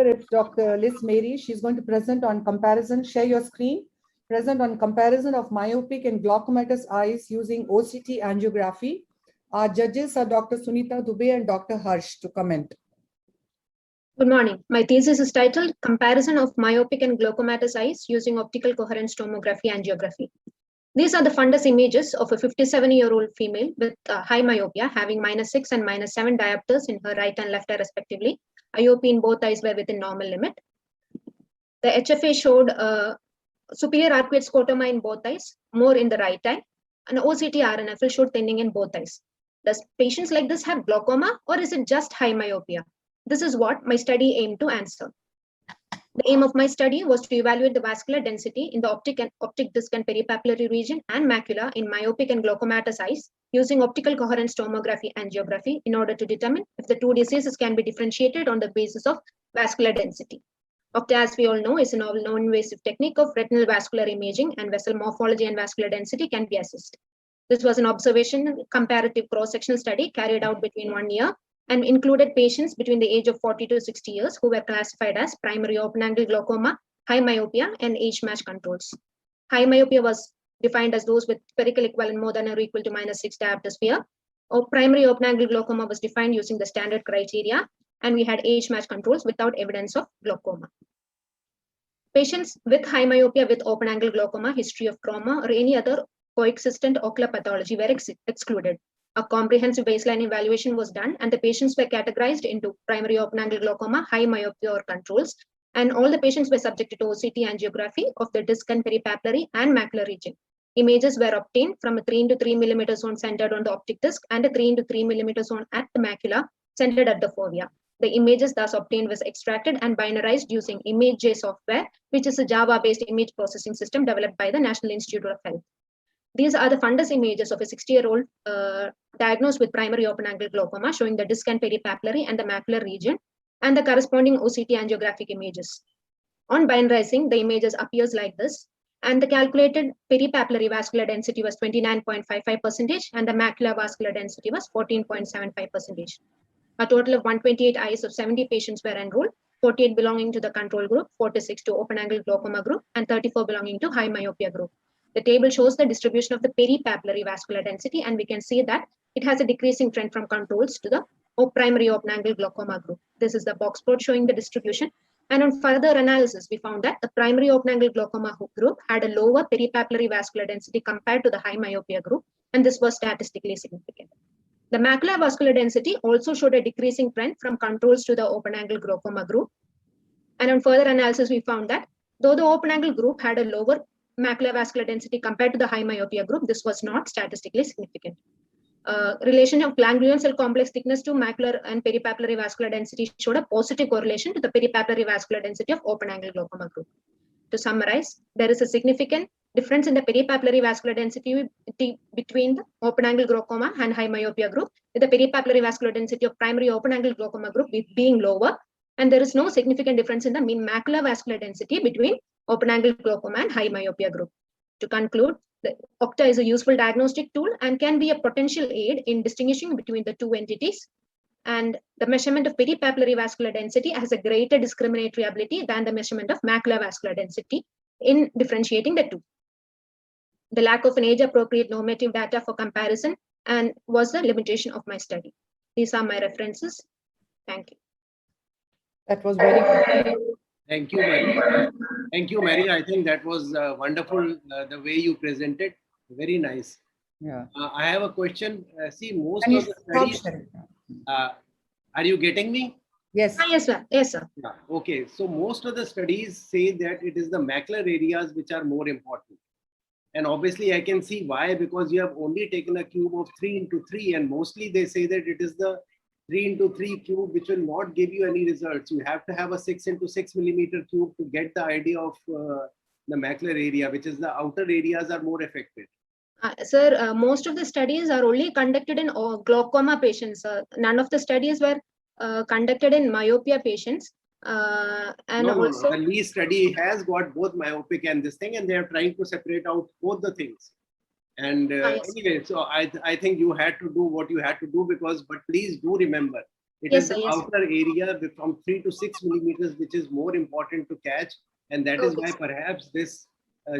it's Dr. Liz Mary. She's going to present on comparison. Share your screen. Present on comparison of myopic and glaucomatous eyes using OCT angiography. Our judges are Dr. Sunita Dubey and Dr. Harsh to comment. Good morning. My thesis is titled Comparison of Myopic and Glaucomatous Eyes Using Optical Coherence Tomography Angiography. These are the fundus images of a 57-year-old female with high myopia having -6 and -7 diopters in her right and left eye respectively. IOP in both eyes were within normal limit. The HFA showed superior arcuate scotoma in both eyes, more in the right eye, and OCT RNFL showed thinning in both eyes. Does patients like this have glaucoma or is it just high myopia? This is what my study aimed to answer. The aim of my study was to evaluate the vascular density in the optic disc and peripapillary region and macula in myopic and glaucomatous eyes using optical coherence tomography angiography in order to determine if the two diseases can be differentiated on the basis of vascular density. OCTA, as we all know, is a novel non-invasive technique of retinal vascular imaging, and vessel morphology and vascular density can be assessed. This was an observation comparative cross-sectional study carried out between 1 year and included patients between the age of 40 to 60 years who were classified as primary open-angle glaucoma, high myopia, and age-matched controls. High myopia was defined as those with spherical equivalent more than or equal to -6 diopter sphere. Primary open-angle glaucoma was defined using the standard criteria, and we had age-matched controls without evidence of glaucoma. Patients with high myopia with open-angle glaucoma, history of trauma, or any other coexistent ocular pathology were excluded. A comprehensive baseline evaluation was done, and the patients were categorized into primary open-angle glaucoma, high myopia, or controls, and all the patients were subjected to OCT angiography of the disc and peripapillary and macular region. Images were obtained from a 3 × 3 mm zone centered on the optic disc and a 3 × 3 mm zone at the macula centered at the fovea. The images thus obtained was extracted and binarized using ImageJ software, which is a Java-based image processing system developed by the National Institute of Health. These are the fundus images of a 60-year-old diagnosed with primary open-angle glaucoma, showing the disc and peripapillary and the macular region, and the corresponding OCT angiographic images. On binarizing, the images appears like this, and the calculated peripapillary vascular density was 29.55%, and the macular vascular density was 14.75%. A total of 128 eyes of 70 patients were enrolled, 48 belonging to the control group, 46 to open-angle glaucoma group, and 34 belonging to high myopia group. The table shows the distribution of the peripapillary vascular density, and we can see that it has a decreasing trend from controls to the primary open-angle glaucoma group. This is the box plot showing the distribution. And on further analysis, we found that the primary open-angle glaucoma group had a lower peripapillary vascular density compared to the high myopia group, and this was statistically significant. The macular vascular density also showed a decreasing trend from controls to the open-angle glaucoma group. And on further analysis, we found that though the open-angle group had a lower macular vascular density compared to the high myopia group, this was not statistically significant. Relation of ganglion cell complex thickness to macular and peripapillary vascular density showed a positive correlation to the peripapillary vascular density of open-angle glaucoma group. To summarize, there is a significant difference in the peripapillary vascular density between the open-angle glaucoma and high myopia group, with the peripapillary vascular density of primary open-angle glaucoma group being lower, and there is no significant difference in the mean macular vascular density between open-angle glaucoma and high myopia group. To conclude, the OCTA is a useful diagnostic tool and can be a potential aid in distinguishing between the two entities. And the measurement of peripapillary vascular density has a greater discriminatory ability than the measurement of macular vascular density in differentiating the two. The lack of an age-appropriate normative data for comparison and was the limitation of my study. These are my references. Thank you. That was very good. Thank you, Mary. Thank you, Mary. I think that was wonderful, the way you presented. Very nice. Yeah. I have a question. See, most Can of you the stop studies... sharing? Are you getting me? Yes. Yes, sir. Yes, sir. Yeah. Okay. So most of the studies say that it is the macular areas which are more important. And obviously, I can see why, because you have only taken a cube of 3 × 3, and mostly they say that it is the 3 × 3 cube which will not give you any results. You have to have a 6 × 6 millimeter cube to get the idea of the macular area, which is the outer areas are more affected. Sir, most of the studies are only conducted in glaucoma patients. None of the studies were conducted in myopia patients. No. The Lee study has got both myopic and this thing, and they are trying to separate out both the things. And anyway, so I think you had to do what you had to do, because, but please do remember It Yes, is sir, the yes, sir. outer area from 3 to 6 millimeters, which is more important to catch. And that is Okay, why sir. perhaps this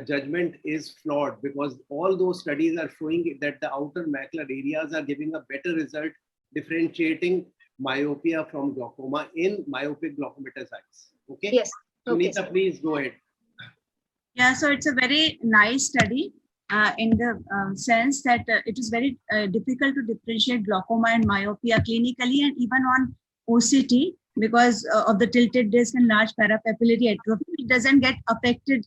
judgment is flawed, because all those studies are showing that the outer macular areas are giving a better result differentiating myopia from glaucoma in myopic glaucomatous eyes. Okay. Yes. Okay, Sunita, sir. please go ahead. Yeah, so it's a very nice study in the sense that it is very difficult to differentiate glaucoma and myopia clinically and even on OCT because of the tilted disc and large parapapillary atrophy. It doesn't get affected.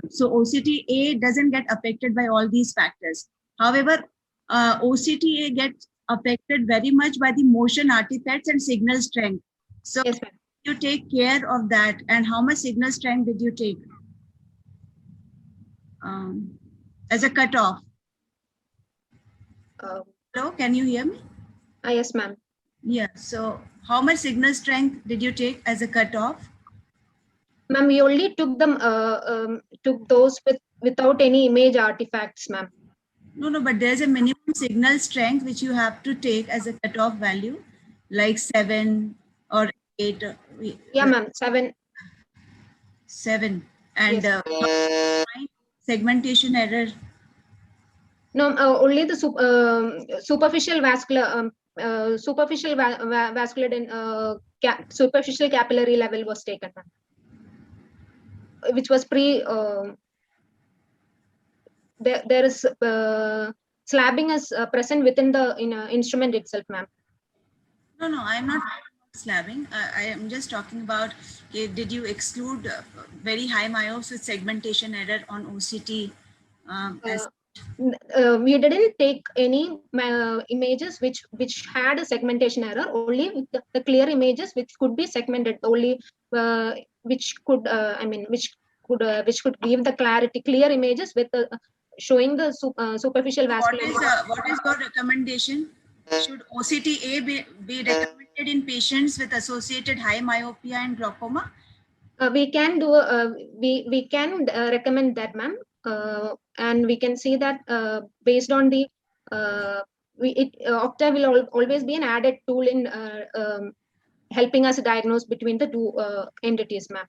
So OCT-A doesn't get affected by all these factors. However, OCT-A gets affected very much by the motion artifacts and signal strength. So Yes, ma'am. you take care of that, and how much signal strength did you take? As a cutoff. Hello, can you hear me? Yes, ma'am. Yeah, so how much signal strength did you take as a cutoff? Ma'am, we only took them took those without any image artifacts, ma'am. No, but there's a minimum signal strength which you have to take as a cutoff value, like 7 or 8. Yeah, ma'am. 7. 7. And Yes. segmentation error. No, only the superficial vascular vascular and superficial capillary level was taken, ma'am, which was there is slabbing is present within the instrument itself, ma'am. No, I'm not slabbing. I am just talking about, did you exclude very high myopes with segmentation error on OCT? We didn't take any images which had a segmentation error. Only the clear images which could be segmented. Only which could which could give the clarity, clear images with showing the superficial vascular. What is your recommendation? Should OCT-A be recommended in patients with associated high myopia and glaucoma? We can do we can recommend that, ma'am, and we can see that based on the Octa will always be an added tool in helping us diagnose between the two entities, ma'am.